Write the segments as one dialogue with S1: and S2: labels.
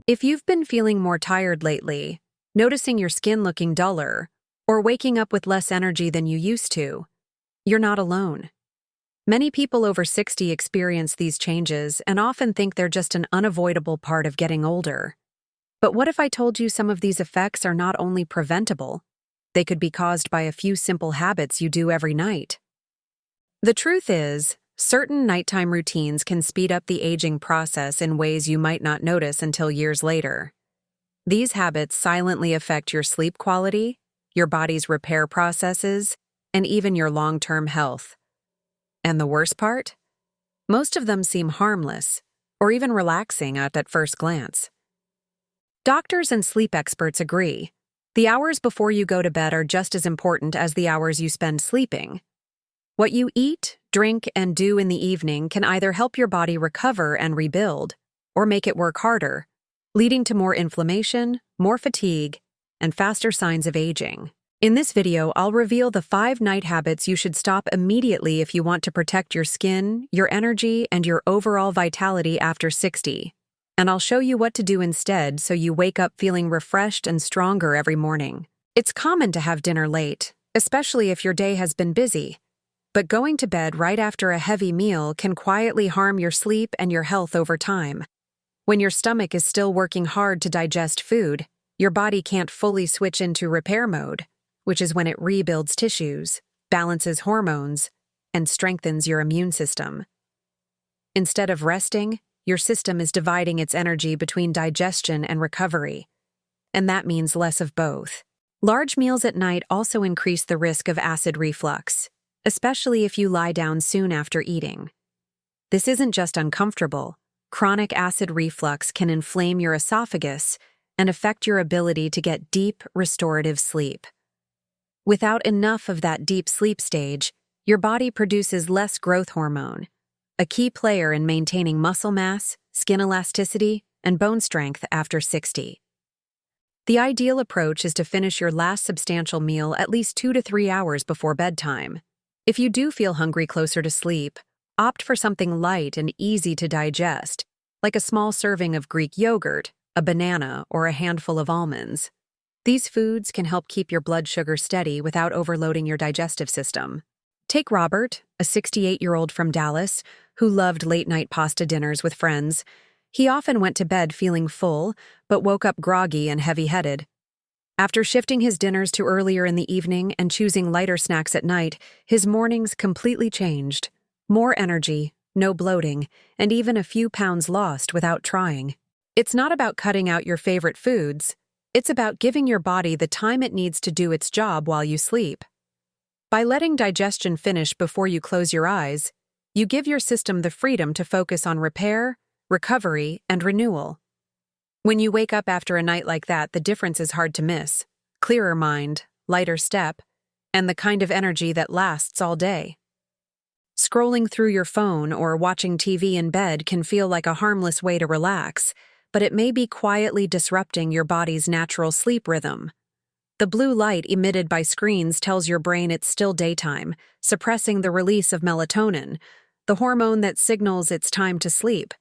S1: If you've been feeling more tired lately, noticing your skin looking duller, or waking up with less energy than you used to, you're not alone. Many people over 60 experience these changes and often think they're just an unavoidable part of getting older. But what if I told you some of these effects are not only preventable, they could be caused by a few simple habits you do every night? The truth is, certain nighttime routines can speed up the aging process in ways you might not notice until years later. These habits silently affect your sleep quality, your body's repair processes, and even your long-term health. And the worst part? Most of them seem harmless, or even relaxing at first glance. Doctors and sleep experts agree. The hours before you go to bed are just as important as the hours you spend sleeping. What you eat, drink, and do in the evening can either help your body recover and rebuild, or make it work harder, leading to more inflammation, more fatigue, and faster signs of aging. In this video, I'll reveal the 5 night habits you should stop immediately if you want to protect your skin, your energy, and your overall vitality after 60. And I'll show you what to do instead so you wake up feeling refreshed and stronger every morning. It's common to have dinner late, especially if your day has been busy. But going to bed right after a heavy meal can quietly harm your sleep and your health over time. When your stomach is still working hard to digest food, your body can't fully switch into repair mode, which is when it rebuilds tissues, balances hormones, and strengthens your immune system. Instead of resting, your system is dividing its energy between digestion and recovery, and that means less of both. Large meals at night also increase the risk of acid reflux, especially if you lie down soon after eating. This isn't just uncomfortable. Chronic acid reflux can inflame your esophagus and affect your ability to get deep, restorative sleep. Without enough of that deep sleep stage, your body produces less growth hormone, a key player in maintaining muscle mass, skin elasticity, and bone strength after 60. The ideal approach is to finish your last substantial meal at least 2 to 3 hours before bedtime. If you do feel hungry closer to sleep, opt for something light and easy to digest, like a small serving of Greek yogurt, a banana, or a handful of almonds. These foods can help keep your blood sugar steady without overloading your digestive system. Take Robert, a 68-year-old from Dallas, who loved late-night pasta dinners with friends. He often went to bed feeling full, but woke up groggy and heavy-headed. After shifting his dinners to earlier in the evening and choosing lighter snacks at night, his mornings completely changed. More energy, no bloating, and even a few pounds lost without trying. It's not about cutting out your favorite foods. It's about giving your body the time it needs to do its job while you sleep. By letting digestion finish before you close your eyes, you give your system the freedom to focus on repair, recovery, and renewal. When you wake up after a night like that, the difference is hard to miss. Clearer mind, lighter step, and the kind of energy that lasts all day. Scrolling through your phone or watching TV in bed can feel like a harmless way to relax, but it may be quietly disrupting your body's natural sleep rhythm. The blue light emitted by screens tells your brain it's still daytime, suppressing the release of melatonin, the hormone that signals it's time to sleep.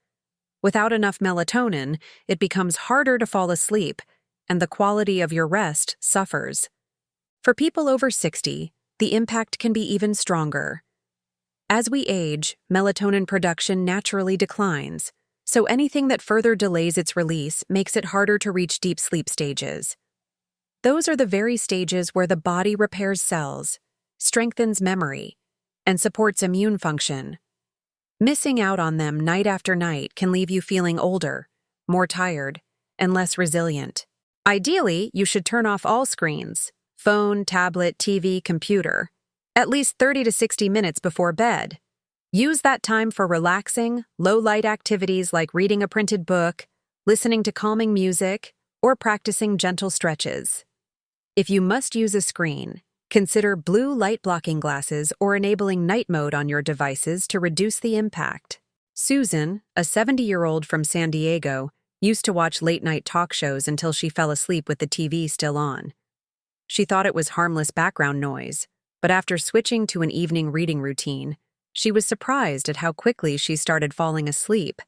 S1: Without enough melatonin, it becomes harder to fall asleep, and the quality of your rest suffers. For people over 60, the impact can be even stronger. As we age, melatonin production naturally declines, so anything that further delays its release makes it harder to reach deep sleep stages. Those are the very stages where the body repairs cells, strengthens memory, and supports immune function. Missing out on them night after night can leave you feeling older, more tired, and less resilient. Ideally, you should turn off all screens, phone, tablet, TV, computer, at least 30 to 60 minutes before bed. Use that time for relaxing, low-light activities like reading a printed book, listening to calming music, or practicing gentle stretches. If you must use a screen, consider blue light blocking glasses or enabling night mode on your devices to reduce the impact. Susan, a 70-year-old from San Diego, used to watch late-night talk shows until she fell asleep with the TV still on. She thought it was harmless background noise, but after switching to an evening reading routine, she was surprised at how quickly she started falling asleep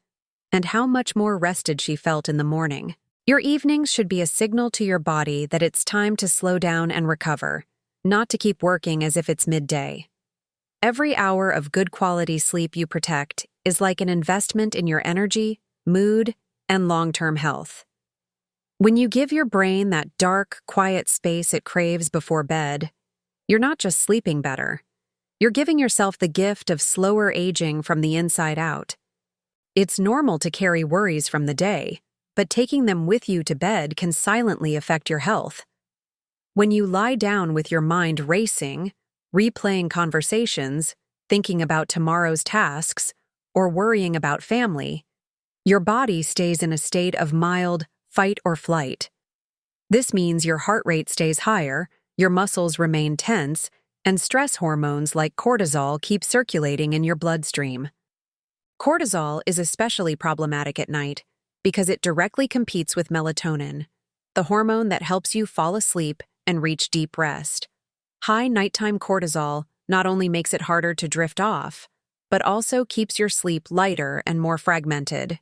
S1: and how much more rested she felt in the morning. Your evenings should be a signal to your body that it's time to slow down and recover, not to keep working as if it's midday. Every hour of good quality sleep you protect is like an investment in your energy, mood, and long-term health. When you give your brain that dark, quiet space it craves before bed, you're not just sleeping better. You're giving yourself the gift of slower aging from the inside out. It's normal to carry worries from the day, but taking them with you to bed can silently affect your health. When you lie down with your mind racing, replaying conversations, thinking about tomorrow's tasks, or worrying about family, your body stays in a state of mild fight or flight. This means your heart rate stays higher, your muscles remain tense, and stress hormones like cortisol keep circulating in your bloodstream. Cortisol is especially problematic at night because it directly competes with melatonin, the hormone that helps you fall asleep and reach deep rest. High nighttime cortisol not only makes it harder to drift off, but also keeps your sleep lighter and more fragmented.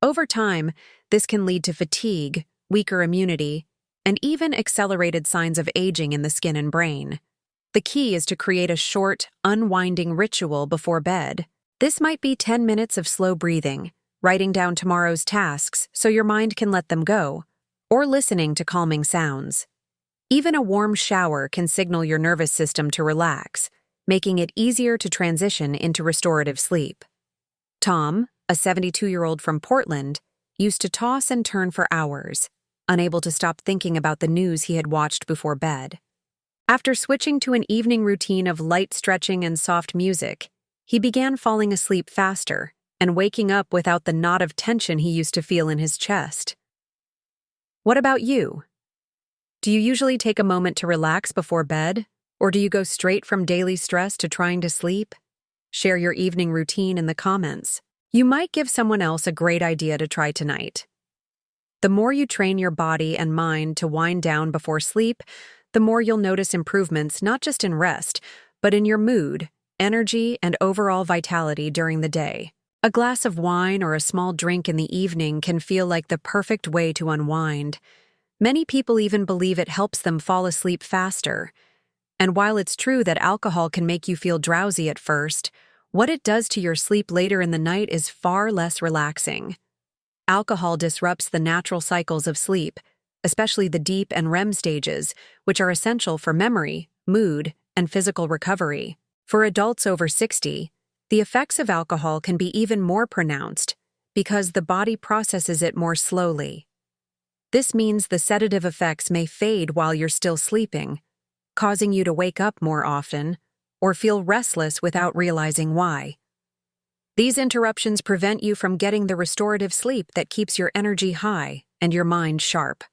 S1: Over time, this can lead to fatigue, weaker immunity, and even accelerated signs of aging in the skin and brain. The key is to create a short, unwinding ritual before bed. This might be 10 minutes of slow breathing, writing down tomorrow's tasks so your mind can let them go, or listening to calming sounds. Even a warm shower can signal your nervous system to relax, making it easier to transition into restorative sleep. Tom, a 72-year-old from Portland, used to toss and turn for hours, unable to stop thinking about the news he had watched before bed. After switching to an evening routine of light stretching and soft music, he began falling asleep faster and waking up without the knot of tension he used to feel in his chest. What about you? Do you usually take a moment to relax before bed, or do you go straight from daily stress to trying to sleep? Share your evening routine in the comments. You might give someone else a great idea to try tonight. The more you train your body and mind to wind down before sleep, the more you'll notice improvements not just in rest, but in your mood, energy, and overall vitality during the day. A glass of wine or a small drink in the evening can feel like the perfect way to unwind. Many people even believe it helps them fall asleep faster. And while it's true that alcohol can make you feel drowsy at first, what it does to your sleep later in the night is far less relaxing. Alcohol disrupts the natural cycles of sleep, especially the deep and REM stages, which are essential for memory, mood, and physical recovery. For adults over 60, the effects of alcohol can be even more pronounced because the body processes it more slowly. This means the sedative effects may fade while you're still sleeping, causing you to wake up more often or feel restless without realizing why. These interruptions prevent you from getting the restorative sleep that keeps your energy high and your mind sharp.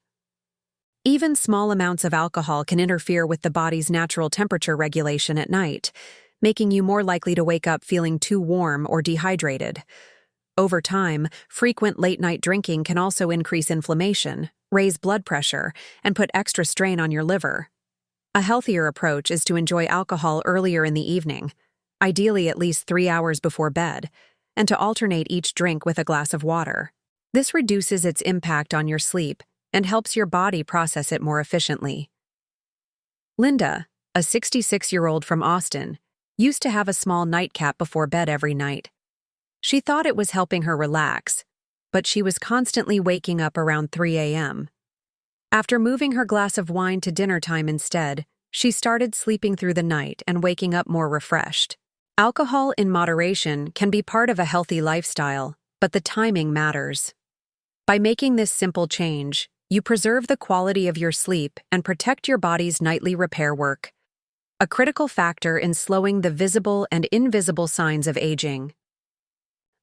S1: Even small amounts of alcohol can interfere with the body's natural temperature regulation at night, making you more likely to wake up feeling too warm or dehydrated. Over time, frequent late-night drinking can also increase inflammation, raise blood pressure, and put extra strain on your liver. A healthier approach is to enjoy alcohol earlier in the evening, ideally at least 3 hours before bed, and to alternate each drink with a glass of water. This reduces its impact on your sleep and helps your body process it more efficiently. Linda, a 66-year-old from Austin, used to have a small nightcap before bed every night. She thought it was helping her relax, but she was constantly waking up around 3 a.m. After moving her glass of wine to dinner time instead, she started sleeping through the night and waking up more refreshed. Alcohol in moderation can be part of a healthy lifestyle, but the timing matters. By making this simple change, you preserve the quality of your sleep and protect your body's nightly repair work, a critical factor in slowing the visible and invisible signs of aging.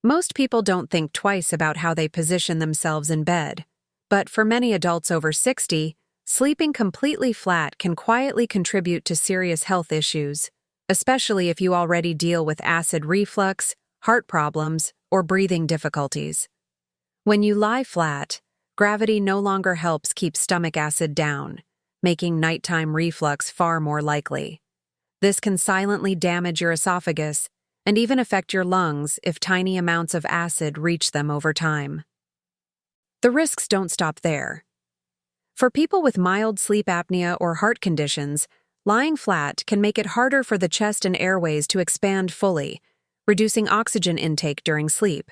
S1: Most people don't think twice about how they position themselves in bed, but for many adults over 60, sleeping completely flat can quietly contribute to serious health issues, especially if you already deal with acid reflux, heart problems, or breathing difficulties. When you lie flat, gravity no longer helps keep stomach acid down, making nighttime reflux far more likely. This can silently damage your esophagus and even affect your lungs if tiny amounts of acid reach them over time. The risks don't stop there. For people with mild sleep apnea or heart conditions, lying flat can make it harder for the chest and airways to expand fully, reducing oxygen intake during sleep.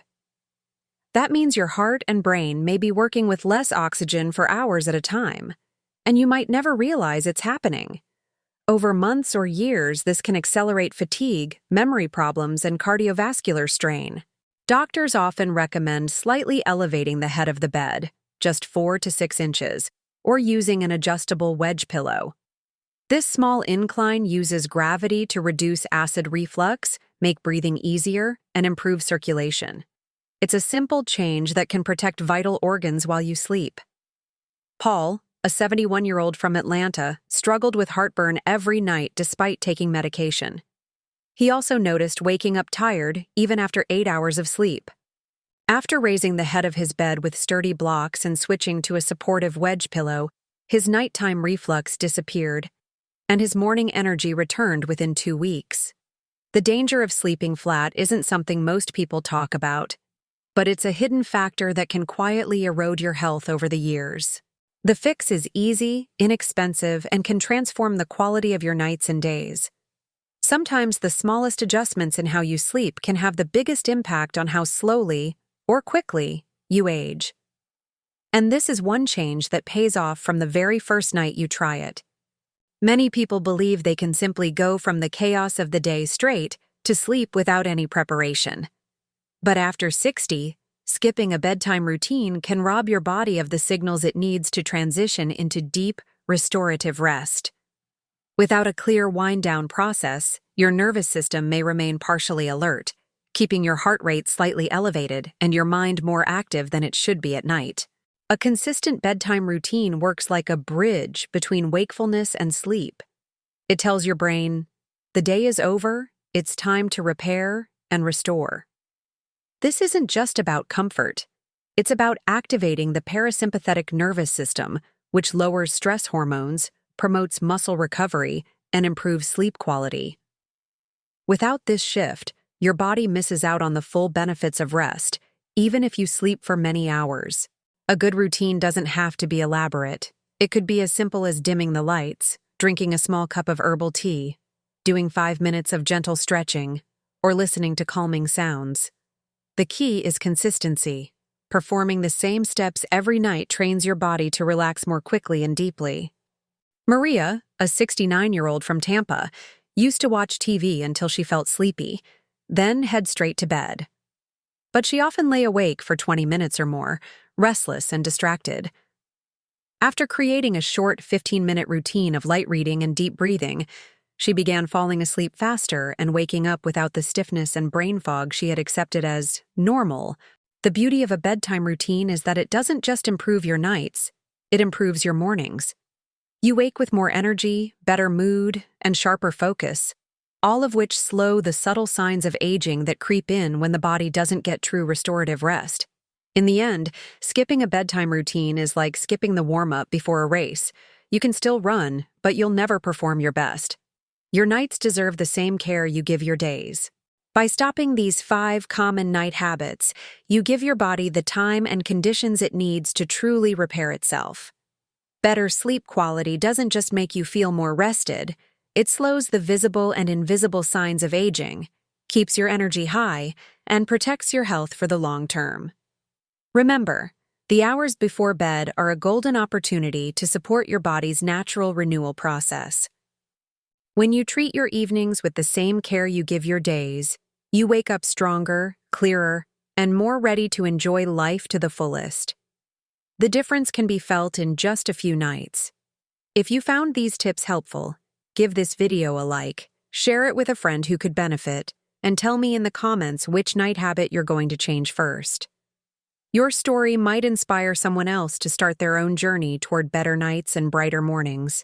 S1: That means your heart and brain may be working with less oxygen for hours at a time, and you might never realize it's happening. Over months or years, this can accelerate fatigue, memory problems, and cardiovascular strain. Doctors often recommend slightly elevating the head of the bed, just 4 to 6 inches, or using an adjustable wedge pillow. This small incline uses gravity to reduce acid reflux, make breathing easier, and improve circulation. It's a simple change that can protect vital organs while you sleep. Paul, a 71-year-old from Atlanta, struggled with heartburn every night despite taking medication. He also noticed waking up tired even after 8 hours of sleep. After raising the head of his bed with sturdy blocks and switching to a supportive wedge pillow, his nighttime reflux disappeared, and his morning energy returned within 2 weeks. The danger of sleeping flat isn't something most people talk about, but it's a hidden factor that can quietly erode your health over the years. The fix is easy, inexpensive, and can transform the quality of your nights and days. Sometimes the smallest adjustments in how you sleep can have the biggest impact on how slowly, or quickly, you age. And this is one change that pays off from the very first night you try it. Many people believe they can simply go from the chaos of the day straight to sleep without any preparation. But after 60, skipping a bedtime routine can rob your body of the signals it needs to transition into deep, restorative rest. Without a clear wind-down process, your nervous system may remain partially alert, keeping your heart rate slightly elevated and your mind more active than it should be at night. A consistent bedtime routine works like a bridge between wakefulness and sleep. It tells your brain, the day is over, it's time to repair and restore. This isn't just about comfort. It's about activating the parasympathetic nervous system, which lowers stress hormones, promotes muscle recovery, and improves sleep quality. Without this shift, your body misses out on the full benefits of rest, even if you sleep for many hours. A good routine doesn't have to be elaborate. It could be as simple as dimming the lights, drinking a small cup of herbal tea, doing 5 minutes of gentle stretching, or listening to calming sounds. The key is consistency. Performing the same steps every night trains your body to relax more quickly and deeply. Maria, a 69-year-old from Tampa, used to watch TV until she felt sleepy, then head straight to bed. But she often lay awake for 20 minutes or more, restless and distracted. After creating a short 15-minute routine of light reading and deep breathing, she began falling asleep faster and waking up without the stiffness and brain fog she had accepted as normal. The beauty of a bedtime routine is that it doesn't just improve your nights, it improves your mornings. You wake with more energy, better mood, and sharper focus, all of which slow the subtle signs of aging that creep in when the body doesn't get true restorative rest. In the end, skipping a bedtime routine is like skipping the warm-up before a race. You can still run, but you'll never perform your best. Your nights deserve the same care you give your days. By stopping these 5 common night habits, you give your body the time and conditions it needs to truly repair itself. Better sleep quality doesn't just make you feel more rested, it slows the visible and invisible signs of aging, keeps your energy high, and protects your health for the long term. Remember, the hours before bed are a golden opportunity to support your body's natural renewal process. When you treat your evenings with the same care you give your days, you wake up stronger, clearer, and more ready to enjoy life to the fullest. The difference can be felt in just a few nights. If you found these tips helpful, give this video a like, share it with a friend who could benefit, and tell me in the comments which night habit you're going to change first. Your story might inspire someone else to start their own journey toward better nights and brighter mornings.